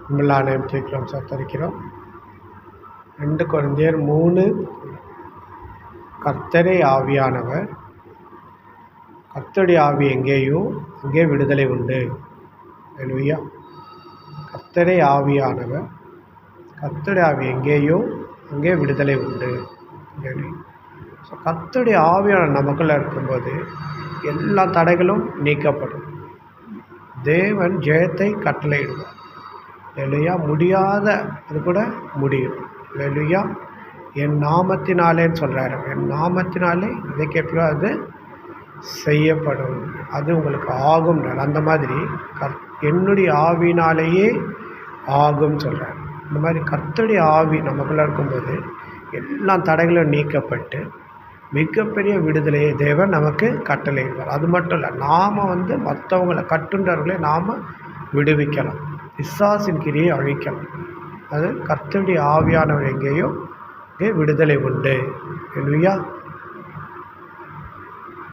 நம்மளாம் கேட்கிறோம் சத்தரிக்கிறோம். 2 கொரிந்தியர் 3. கர்த்தரே ஆவியானவர். கர்த்தருடைய ஆவி எங்கேயோ அங்கே விடுதலை உண்டு. அல்லேலூயா. கர்த்தரே ஆவியானவர். கர்த்தருடைய ஆவி எங்கேயோ அங்கே விடுதலை உண்டு. ஸோ கர்த்தருடைய ஆவியானவர் நமக்குள்ளே இருக்கும்போது எல்லா தடைகளும் நீக்கப்படும். தேவன் ஜெயத்தை கட்டளையிடுவார். அல்லேலூயா. முடியாத அது கூட முடியும். அல்லேலூயா. என் நாமத்தினாலேன்னு சொல்கிறாரு. என் நாமத்தினாலே இதை கேட்போ அது செய்யப்படும், அது உங்களுக்கு ஆகும். அந்த மாதிரி என்னுடைய ஆவினாலேயே ஆகும் சொல்கிறார். இந்த மாதிரி கர்த்தருடைய ஆவி நமக்குள்ளே இருக்கும்போது எல்லா தடைகளும் நீக்கப்பட்டு மிகப்பெரிய விடுதலையை தேவன் நமக்கு கட்டளையிடுவார். அது மட்டும் இல்லை, நாம் மற்றவங்களை கட்டுண்டவர்களை நாம் விடுவிக்கலாம், பிசாசின் கிரியை அழிக்கலாம். அது கர்த்தருடைய ஆவியானவர் எங்கேயோ அங்கே விடுதலை உண்டு. அல்லேலூயா.